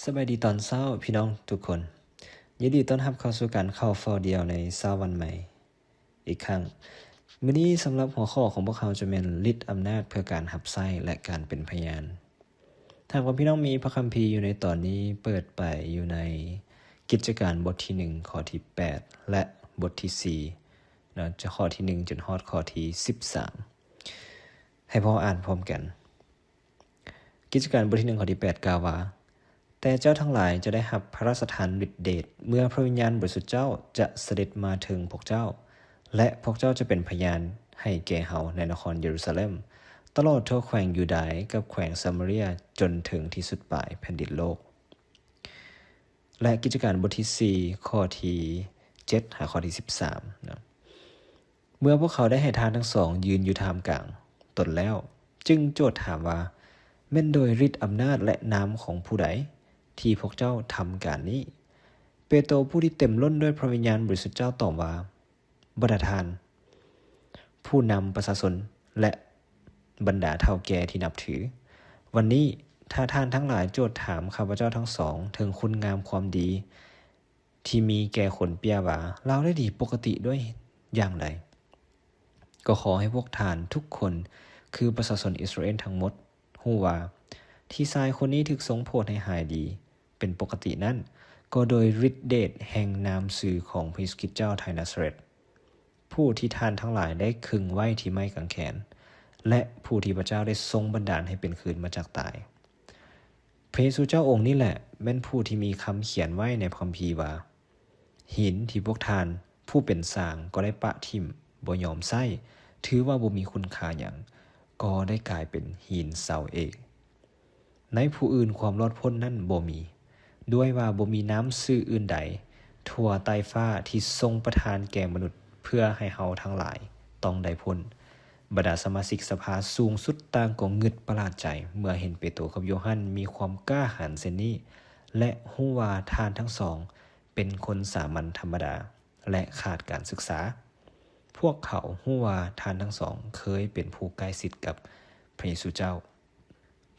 สบายดีตอนเช้าพี่น้องทุกคนยินดีต้อนรับเข้าสู่การเข้าเฝ้าเดียวในเช้าวันใหม่อีกครั้งมื้อนี้สำหรับหัวข้อของพวกเขาจะเป็นฤทธิ์อำนาจเพื่อการหับไส้และการเป็นพยานถ้าว่าพี่น้องมีพระคัมภีร์อยู่ในตอนนี้เปิดไปอยู่ในกิจการบทที่1ข้อที่8และบทที่4นะจะข้อที่1จนฮอดข้อที่13ให้พ่ออ่านพร้อมกันกิจการบทที่1ข้อที่8กล่าวว่าแต่เจ้าทั้งหลายจะได้รับพระราชทานฤทธิเดชเมื่อพระวิญญาณบริสุทธิ์เจ้าจะเสด็จมาถึงพวกเจ้าและพวกเจ้าจะเป็นพยานให้แก่เฮาในนครเยรูซาเล็มตลอดทั่วแคว้นยูดาห์กับแคว้นซามาเรียจนถึงที่สุดปลายแผ่นดินโลกและกิจการบทที่4ข้อที่7หาข้อที่13นะเมื่อพวกเขาได้ให้ทานทั้งสองยืนอยู่ท่ามกลางตนแล้วจึงโจทย์ถามว่าแม่นโดยฤทธิ์อำนาจและนามของผู้ใดที่พวกเจ้าทำการนี้เปโตรผู้ที่เต็มล้นด้วยพระวิญญาณบริสุทธิ์เจ้าตอบว่าบรรดาทานผู้นำประชาชนและบรรดาเฒ่าแก่ที่นับถือวันนี้ถ้าท่านทั้งหลายโจทย์ถามข้าพเจ้าทั้งสองถึงคุณงามความดีที่มีแก่คนเปียว่าเราได้ดีปกติด้วยอย่างใดก็ขอให้พวกท่านทุกคนคือประชาชนอิสราเอลทั้งหมดฮู้ว่าที่ชายคนนี้ถึกทรงโปรดให้หายดีเป็นปกตินั้นก็โดยฤทธิเดชแห่งนามสื่อของพระเยซูคริสต์เจ้าไทนาซาเรตผู้ที่ท่านทั้งหลายได้คึงไว้ที่ไม้กางเขนและผู้ที่พระเจ้าได้ทรงบันดาลให้เป็นคืนมาจากตายพระเยซูเจ้าองค์นี้แหละแม่นผู้ที่มีคำเขียนไว้ในพระคัมภีร์ว่าหินที่พวกท่านผู้เป็นสร้างก็ได้ปะทิ่มบ่ยอมใช้ถือว่าบ่มีคุณค่าหยังก็ได้กลายเป็นหินเสาเอกในผู้อื่นความรอดพ้นนั้นบ่มีด้วยว่าบ่มีน้ำซื่ออื่นใดทั่วใต้ฟ้าที่ทรงประทานแก่มนุษย์เพื่อให้เฮาทั้งหลายต้องได้พ้นบรรดาสมาชิกสภาสูงสุดต่างก็งึดประหลาดใจเมื่อเห็นเปโตรกับโยฮันมีความกล้าหาญเช่นนี้และฮู้ว่าทานทั้งสองเป็นคนสามัญธรรมดาและขาดการศึกษาพวกเขาฮู้ว่าทานทั้งสองเคยเป็นผู้ใกล้ชิดกับพระเยซูเจ้า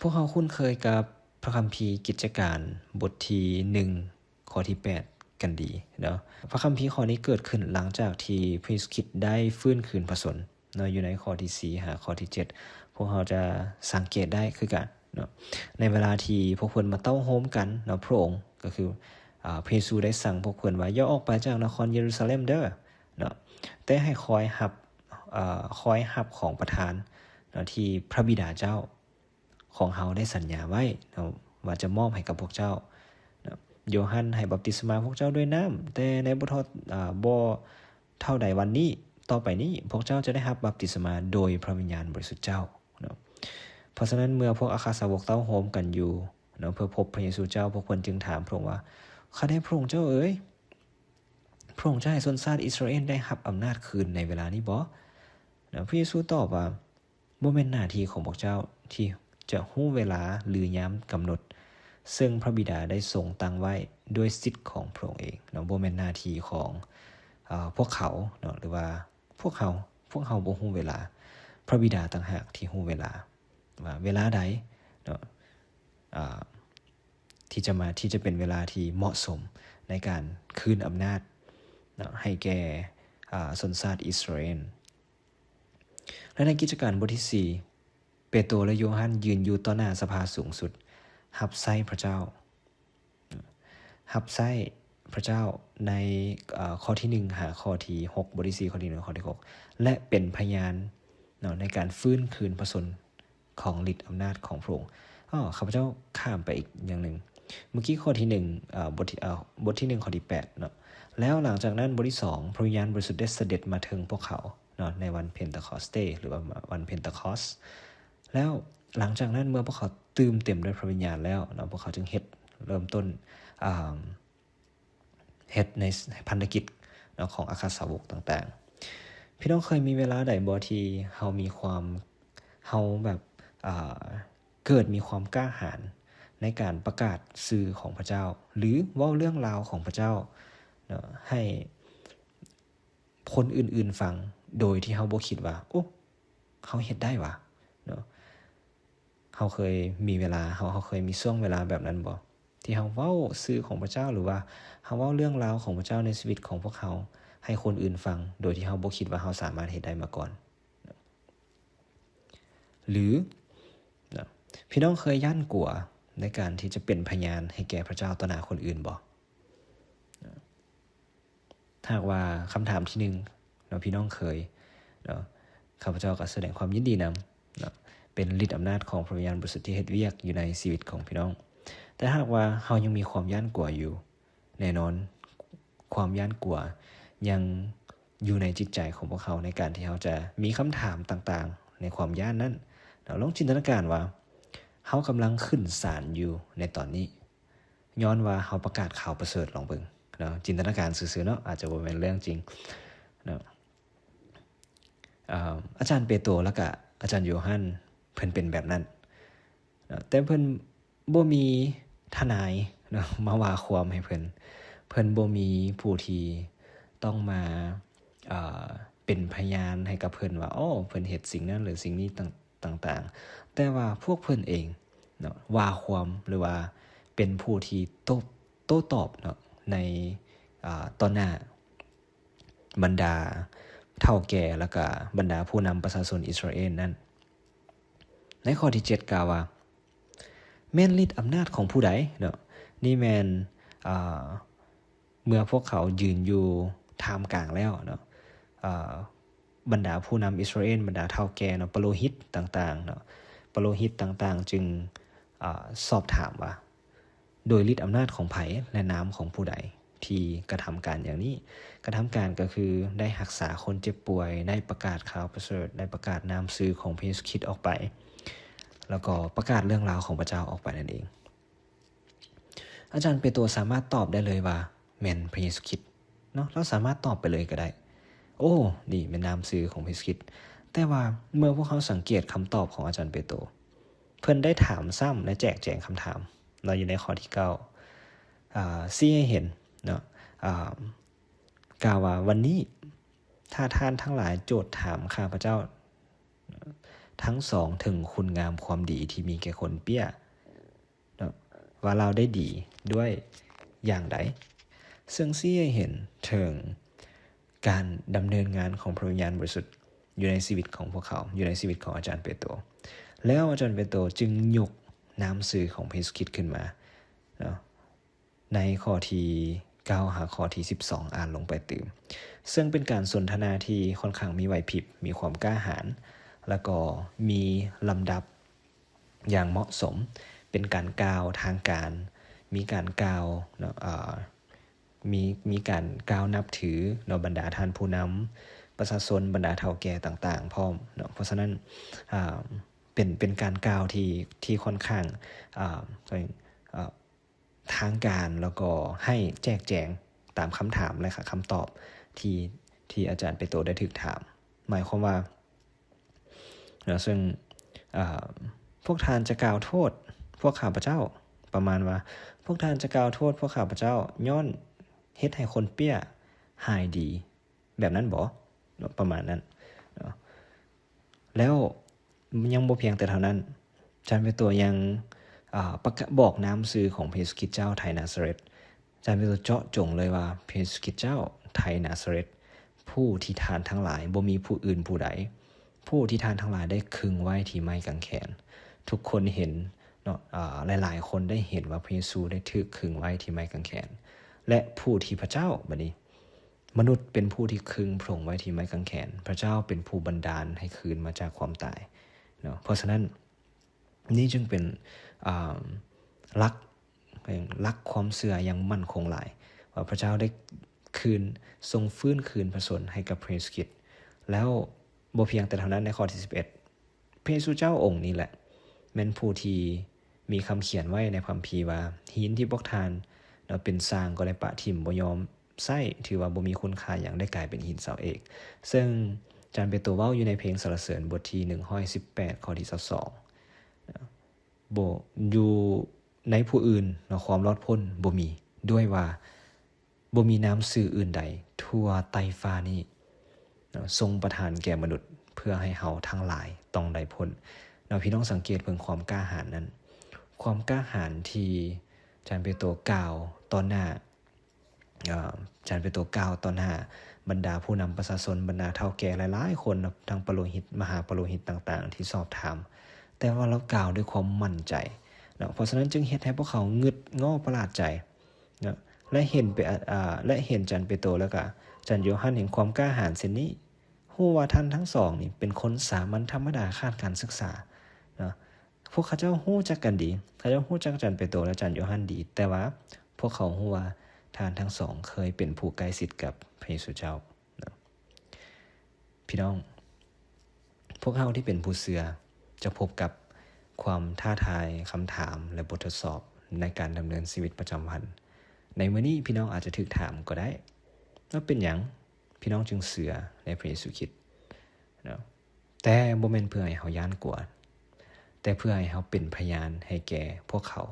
พวกเขาคุ้นเคยกับพระคัมภีร์กิจการบทที่1ข้อที่8กันดีเนาะพระคัมภีร์ข้อนี้เกิดขึ้นหลังจากที่พระเยซูคริสต์ได้ฟื้นคืนพระชนเนาะอยู่ในข้อที่4หาข้อที่7พวกเขาจะสังเกตได้คือกันเนาะในเวลาที่พวกเพิ่นมาเต้าโฮมกันเนาะพระองค์ก็คือพระเยซูได้สั่งพวกเพิ่นว่าอย่าออกไปจากนครเยรูซาเล็มเด้อเนาะแต่ให้คอยรับของประทานเนาะที่พระบิดาเจ้าของเฮาได้สัญญาไว้เนาะว่าจะมอบให้กับพวกเจ้านะโยฮันให้บัพติศมาพวกเจ้าด้วยน้ำแต่ในบ่เท่าใดวันนี้ต่อไปนี้พวกเจ้าจะได้รับบัพติศมาโดยพระวิญญาณบริสุทธิ์เจ้าเนาะเพราะฉะนั้นเมื่อพวกอาคาสาวกเต้าโฮมกันอยู่เนาะเพื่อพบพระเยซูเจ้าพวกเพิ่นจึงถามพระองค์ว่าข้าได้พระองค์เจ้าเอ๋ยพระองค์จะให้ชนชาติอิสราเอลได้รับอำนาจคืนในเวลานี้บ่นะพระเยซูตอบว่าบ่แม่นหน้าที่ของพวกเจ้าที่จะฮู้เวลาหรือยามกำหนดซึ่งพระบิดาได้ทรงตั้งไว้ด้วยสิทธิ์ของพระองค์เองเนาะบ่แม่นหน้าที่ของพวกเขาเนาะหรือว่าพวกเขาบ่ฮู้เวลาพระบิดาต่างหากที่ฮู้เวลาว่าเวลาใดเนาะที่จะเป็นเวลาที่เหมาะสมในการคืนอำนาจเนาะให้แก่ชนชาติอิสราเอลและในกิจการบทที่4เปโตรและโยฮันยืนอยู่ต่อหน้าสภาสูงสุดรับใช้พระเจ้ารับใช้พระเจ้าในข้อที่1หาข้อที่6บทที่4ข้อที่1ข้อที่6และเป็นพยานเนาะในการฟื้นคืนพระชนของฤทธิ์อำนาจของพระองค์ข้าพเจ้าข้ามไปอีกอย่างนึงเมื่อกี้ข้อที่1บทที่1ข้อที่8เนาะแล้วหลังจากนั้นบทที่2พระวิญญาณบริสุทธิ์ได้เสด็จมาถึงพวกเขาเนาะในวันเพนเทคอสเตหรือว่าวันเพนเทคอสแล้วหลังจากนั้นเมื่อพวกเขาตื่มเต็มด้วยพระวิญญาณแล้วเนาะพวกเขาจึงเริ่มต้นเฮ็ดในพันธกิจเนาะของอาคาสาวกต่างๆพี่น้องเคยมีเวลาใดบ่ที่เฮาแบบเกิดมีความกล้าหาญในการประกาศสื่อของพระเจ้าหรือเว้าเรื่องราวของพระเจ้าเนาะให้คนอื่นๆฟังโดยที่เฮาบ่คิดว่าโอ้เฮาเฮ็ดได้วะเนาะเฮาเคยมีเวลาเฮาเคยมีช่วงเวลาแบบนั้นบ่ ที่เฮาเว้าชื่อของพระเจ้าหรือว่าเฮาเว้าเรื่องราวของพระเจ้าในชีวิตของพวกเขาให้คนอื่นฟังโดยที่เฮาบ่คิดว่าเฮาสามารถเฮ็ดได้มาก่อนหรือพี่น้องเคยย่านกลัวในการที่จะเป็นพยานให้แก่พระเจ้าต่อหน้าคนอื่นบ่ถ้าว่าคำถามที่1เนาะพี่น้องเคยเนาะข้าพเจ้าก็แสดงความยินดีนำเนาะเป็นฤทธิ์อำนาจของพระวิญญาณบริสุทธิ์ที่เฮ็ดเวียกอยู่ในชีวิตของพี่น้องแต่หากว่าเฮายังมีความย้านกลัวอยู่แน่นอนความย้านกลัวยังอยู่ในจิตใจของพวกเขาในการที่เขาจะมีคำถามต่างๆในความย้านนั้นเราลองจินตนาการว่าเฮากำลังขึ้นศาลอยู่ในตอนนี้ย้อนว่าเฮาประกาศข่าวประเสริฐลองเบิ่งเนาะจินตนาการซื่อๆเนาะอาจจะบ่แม่นเรื่องจริงเนาะอาจารย์เปโตรแล้วก็อาจารย์โยฮั่นเพิ่นเป็นแบบนั้นแต่เพิ่นบ่มีทนายเนาะมาว่าความให้เพิ่นบ่มีผู้ที่ต้องมาเป็นพยานให้กับเพิ่นว่าอ้อเพิ่นเฮ็ดสิ่งนั้นหรือสิ่งนี้ต่างๆแต่ว่าพวกเพิ่นเองเนาะว่าความหรือว่าเป็นผู้ที่โต้ตอบเนาะในต่อหน้าบรรดาเฒ่าแก่แล้วก็บรรดาผู้นำประชาชนอิสราเอลนั้นในข้อที่7กล่าวว่าแม่นฤทธิ์อำนาจของผู้ใดเนาะนี่แม่นเมื่อพวกเขายืนอยู่ท่ามกลางแล้วเนาะบรรดาผู้นำอิสราเอลบรรดาเฒ่าแก่เนาะปโลหิตต่างๆเนาะปโลหิตต่างๆจึงสอบถามว่าโดยฤทธิ์อำนาจของไผและนามของผู้ใดที่กระทำการอย่างนี้กระทำการก็คือได้รักษาคนเจ็บป่วยได้ประกาศข่าวประเสริฐได้ประกาศนามชื่อของพระเยซูคริสต์ออกไปแล้วก็ประกาศเรื่องราวของพระเจ้าออกไปนั่นเองอาจารย์เปโตรสามารถตอบได้เลยว่าแม่นพระเยซูคริสต์เนาะเราสามารถตอบไปเลยก็ได้โอ้นี่เป็นนามชื่อของพระเยซูคริสต์แต่ว่าเมื่อพวกเขาสังเกตคำตอบของอาจารย์เปโตรเพิ่นได้ถามซ้ำและแจกแจงคำถามเราอยู่ในข้อที่9ชี้ให้เห็นเนาะกล่าวว่าวันนี้ถ้าท่านทั้งหลายโจทย์ถามข้าพเจ้าทั้งสองถึงคุณงามความดีที่มีแก่คนเปี้ยเนาะว่าเราได้ดีด้วยอย่างใดซึ่งชี้ให้เห็นถึงการดำเนินงานของพระวิญญาณบริสุทธิ์อยู่ในชีวิตของพวกเขาอยู่ในชีวิตของอาจารย์เปโตรแล้วอาจารย์เปโตรจึงยกนามชื่อของพระเยซูคริสต์ขึ้นมาเนาะในข้อที่9หาข้อที่12อ่านลงไปตื่มซึ่งเป็นการสนทนาที่ค่อนข้างมีไหวพริบมีความกล้าหาญแล้วก็มีลำดับอย่างเหมาะสมเป็นการกล่าวทางการมีการกล่าวเนาะมีการกล่าวนับถือเนาะบรรดาท่านผู้นำประชาชนบรรดาเฒ่าแก่ต่างๆพร้อมเนาะเพราะฉะนั้นเป็นการกล่าวที่ค่อนข้างทางการแล้วก็ให้แจกแจงตามคำถามและคำตอบที่อาจารย์เปโตรได้ถูกถามหมายความว่าซึ่งพวกท่านจะกล่าวโทษพวกข้าพเจ้าประมาณว่าพวกท่านจะกล่าวโทษพวกข้าพเจ้าย้อนเฮ็ดให้คนเปี้ยหายดีแบบนั้นบ่ประมาณนั้นแล้วยังบ่เพียงแต่เท่านั้นอาจารย์เปโตรยังบอกนามชื่อของพระเยซูคริสต์เจ้าไทยนาซาเรตอาจารย์เปโตรเจาะจงเลยว่าพระเยซูคริสต์เจ้าไทยนาซาเรตผู้ที่ท่านทั้งหลายบ่มีผู้อื่นผู้ใดผู้ที่ท่านทั้งหลายได้คึงไว้ที่ไม้กางเขนทุกคนเห็นเนาะหลายๆคนได้เห็นว่าพระเยซูได้ถูกคึงไว้ที่ไม้กางเขนและผู้ที่พระเจ้าบัดนี้มนุษย์เป็นผู้ที่คึงพระองค์ไว้ที่ไม้กางเขนพระเจ้าเป็นผู้บันดาลให้คืนมาจากความตายเนาะเพราะฉะนั้นนี่จึงเป็นลักความเชื่ออย่างมั่นคงหลายว่าพระเจ้าได้คืนทรงฟื้นคืนพระชนให้กับพระเยซูคริสต์แล้วบ่เพียงแต่เท่านั้นในข้อที่11พระเยซูเจ้าองค์นี้แหละแม่นผู้ที่มีคำเขียนไว้ในพระคัมภีร์ว่าหินที่พวกท่านเป็นสร้างก็ได้ปะทิ่มบ่ยอมใช้ถือว่าบ่มีคุณค่าหยังได้กลายเป็นหินเสาเอกซึ่งอาจารย์เปโตรเว้าอยู่ในเพลงสรรเสริญบทที่118ข้อที่22บ่อยู่ในผู้อื่นเนาะความรอดพ้นบ่มีด้วยว่าบ่มีนามชื่ออื่นใดทั่วไตรฟ้านี้ทรงประทานแก่มนุษย์เพื่อให้เฮาทั้งหลายต้องได้พ้นเนาะพี่น้องสังเกตเพิ่งความกล้าหาญนั้นความกล้าหาญที่ อาจารย์เปโตรกล่าวต่อหน้าอาจารย์เปโตรกล่าวต่อหน้าบรรดาผู้นำประชาชนบรรดาเฒ่าแก่หลายๆคนทั้งปโลหิตมหาปโลหิตต่างๆที่สอบถามแต่ว่าเรากล่าวด้วยความมั่นใจนะเพราะฉะนั้นจึงเฮ็ดให้พวกเขางึดง้อประหลาดใจนะและเห็นและเห็นอาจารย์เปโตรแล้วก็อาจารย์โยฮั่นเห็นความกล้าหาญเช่นนี้ฮู้ว่าท่านทั้งสองนี่เป็นคนสามัญธรรมดาขาดการศึกษานะพวกเขาเจ้าฮู้จักกันดีเขาเจ้าฮู้จักอาจารย์เปโตรและอาจารย์โยฮั่นดีแต่ว่าพวกเขาฮู้ว่าท่านทั้งสองเคยเป็นผู้ใกล้ชิดกับพระเยซูเจ้านะพี่น้องพวกเราที่เป็นผู้เชื่อจะพบกับความท้าทายคำถามและบททดสอบในการดำเนินชีวิตประจำวันในมื้อนี้พี่น้องอาจจะถูกถามก็ได้ว่าเป็นหยังพี่น้องจึงเชื่อในพระเยซูคริสต์นะแต่บ่แม่นเพื่อให้เฮาย้านกลัวแต่เพื่อให้เฮาเป็นพยานให้แก่พวกเขา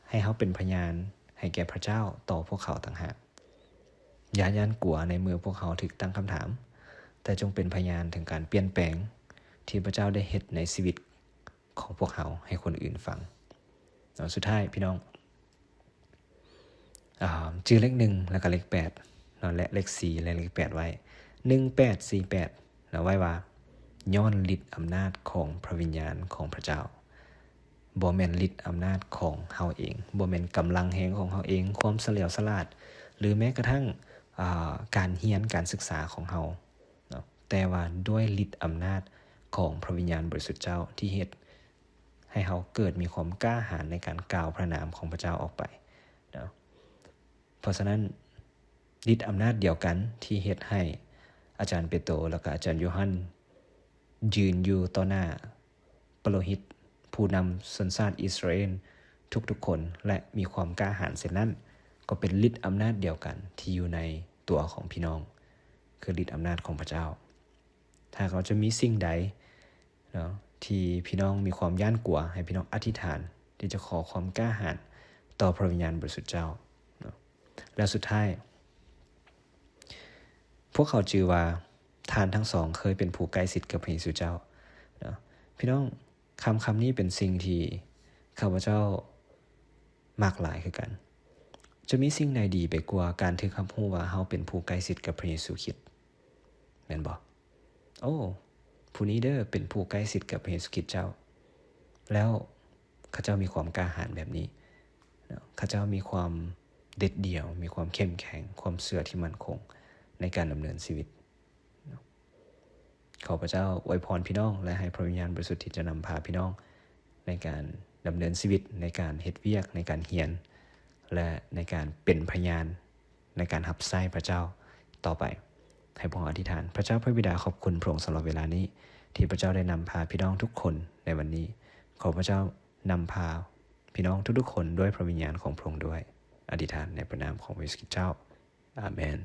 ให้เฮาเป็นพยานให้แก่พระเจ้าต่อพวกเขาต่างหากอย่าย้านกลัวในเมื่อพวกเขาถูกตั้งคำถามแต่จงเป็นพยานถึงการเปลี่ยนแปลงที่พระเจ้าได้เฮ็ดในชีวิตของพวกเขาให้คนอื่นฟังสุดท้ายพี่น้องชื่อเลข1แล้วก็เลข8และเลข4และเลข8ไว้1848แล้วไว้ว่าย้อนฤทธิ์อำนาจของพระวิญญาณของพระเจ้าบ่แม่นฤทธิ์อำนาจของเฮาเองบ่แม่นกำลังแห่งของเฮาเองความเฉลียวฉลาดหรือแม้กระทั่งการเรียนการศึกษาของเฮาแต่ว่าด้วยฤทธิ์อำนาจของพระวิญญาณบริสุทธิ์เจ้าที่เฮ็ดให้เฮาเกิดมีความกล้าหาญในการกล่าวพระนามของพระเจ้าออกไปนะเพราะฉะนั้นฤทธิ์อำนาจเดียวกันที่เฮ็ดให้อาจารย์เปโตรและก็อาจารย์โยฮั่นยืนอยู่ต่อหน้าปโลหิตผู้นำชนชาติอิสราเอลทุกๆคนและมีความกล้าหาญเช่นนั้นก็เป็นฤทธิ์อำนาจเดียวกันที่อยู่ในตัวของพี่น้องคือฤทธิ์อำนาจของพระเจ้าถ้าเขาจะมีสิ่งใดเนาะที่พี่น้องมีความย้านกลัวให้พี่น้องอธิษฐานที่จะขอความกล้าหาญต่อพระวิญญาณบริสุทธิ์เจ้าเนาะและสุดท้ายพวกเขาชื่อว่าท่านทั้งสองเคยเป็นผู้ใกล้ชิดกับพระเยซูเจ้าเนาะพี่น้องคำนี้เป็นสิ่งที่ข้าพเจ้ามากหลายคือกันจะมีสิ่งใดดีไปกว่าการถึกรับรู้ว่าเฮาเป็นผู้ใกล้ชิดกับพระเยซูคริสต์แม่นบ่โอ้ผู้นี้เด้อเป็นผู้ใกล้ชิดกับพระเยซูคริสต์เจ้าแล้วข้าเจ้ามีความกล้าหาญแบบนี้ข้าเจ้ามีความเด็ดเดี่ยวมีความเข้มแข็งความเชื่อที่มั่นคงในการดำเนินชีวิตขอพระเจ้าอวยพรพี่น้องและให้พระวิญญาณบริสุทธิ์ที่จะนำพาพี่น้องในการดำเนินชีวิตในการเฮ็ดเวียกในการเรียนและในการเป็นพยานในการรับใช้พระเจ้าต่อไปให้พวกเราอธิษฐานพระเจ้าพระบิดาขอบคุณพระองค์สำหรับเวลานี้ที่พระเจ้าได้นำพาพี่น้องทุกคนในวันนี้ขอพระเจ้านำพาพี่น้องทุกๆคนด้วยพระวิญญาณของพระองค์ด้วยอธิษฐานในพระนามของพระเยซูคริสต์เจ้าอาเมน